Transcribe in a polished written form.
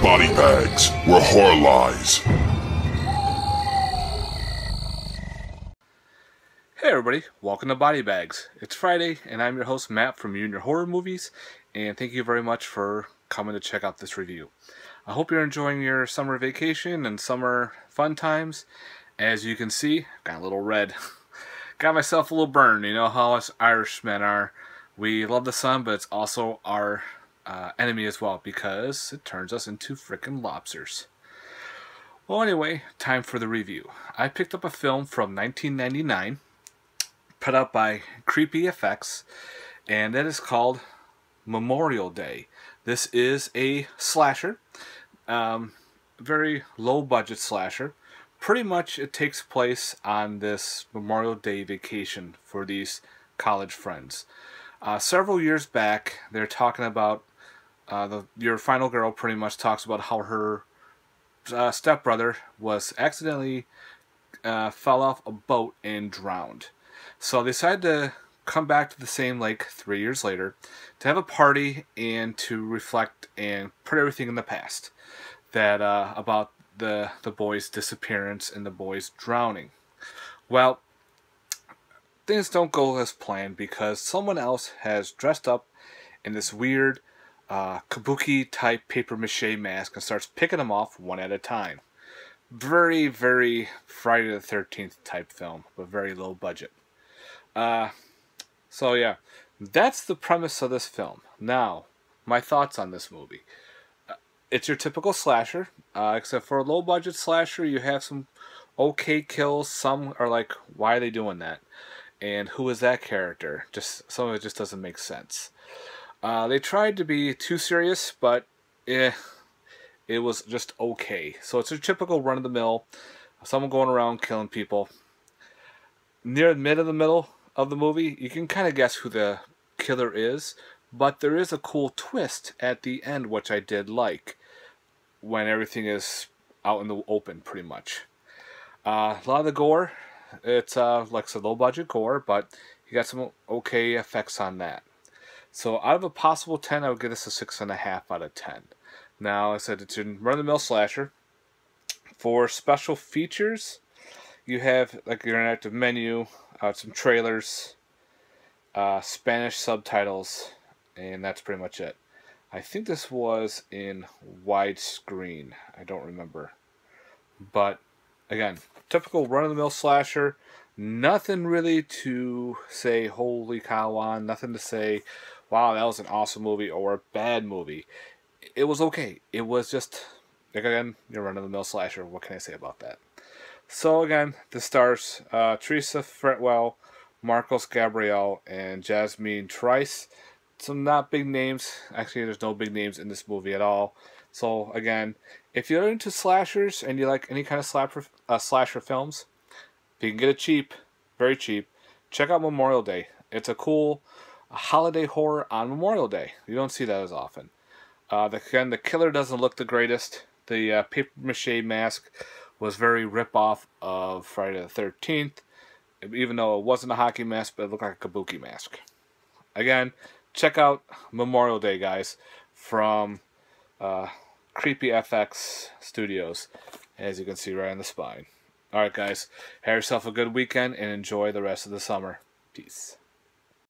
Body bags, where horror lies. Hey everybody, welcome to Body Bags. It's Friday, and I'm your host Matt from Junior Horror Movies, and thank you very much for coming to check out this review. I hope you're enjoying your summer vacation and summer fun times. As you can see, got a little red. Got myself a little burn. You know how us Irishmen are. We love the sun, but it's also our enemy as well, because it turns us into frickin' lobsters. Well, anyway, time for the review. I picked up a film from 1999, put out by Creepy Effects, and that is called Memorial Day. This is a slasher, very low budget slasher. Pretty much it takes place on this Memorial Day vacation for these college friends. Several years back, they're talking about your final girl pretty much talks about how her stepbrother was accidentally fell off a boat and drowned. So they decided to come back to the same lake 3 years later to have a party and to reflect and put everything in the past that about the boy's disappearance and the boy's drowning. Well, things don't go as planned because someone else has dressed up in this weird kabuki type paper mache mask and starts picking them off one at a time. Very, very Friday the 13th type film, but very low budget. So yeah, that's the premise of this film. Now, my thoughts on this movie. It's your typical slasher, except for a low budget slasher, you have some okay kills. Some are like, why are they doing that? And who is that character? Just some of it just doesn't make sense. They tried to be too serious, but it was just okay. So it's a typical run-of-the-mill, someone going around killing people. Near the middle of the movie, you can kind of guess who the killer is, but there is a cool twist at the end, which I did like, when everything is out in the open, pretty much. A lot of the gore, it's like I said, low-budget gore, but you got some okay effects on that. So out of a possible 10, I would give this a 6.5 out of 10. Now, I said it's a run-of-the-mill slasher. For special features, you have like your interactive menu, some trailers, Spanish subtitles, and that's pretty much it. I think this was in widescreen. I don't remember. But, again, typical run-of-the-mill slasher. Nothing really to say, holy cow on. Nothing to say, wow, that was an awesome movie or a bad movie. It was okay. It was just, again, your run-of-the-mill slasher. What can I say about that? So, again, the stars, Teresa Fretwell, Marcos Gabriel, and Jasmine Trice. Some not big names. Actually, there's no big names in this movie at all. So, again, if you're into slashers and you like any kind of slasher films, if you can get it cheap, very cheap, check out Memorial Day. It's a cool holiday horror on Memorial Day. You don't see that as often. Again, the killer doesn't look the greatest. The paper mache mask was very rip-off of Friday the 13th. Even though it wasn't a hockey mask, but it looked like a kabuki mask. Again, check out Memorial Day, guys, from Creepy FX Studios, as you can see right on the spine. Alright, guys, have yourself a good weekend and enjoy the rest of the summer. Peace.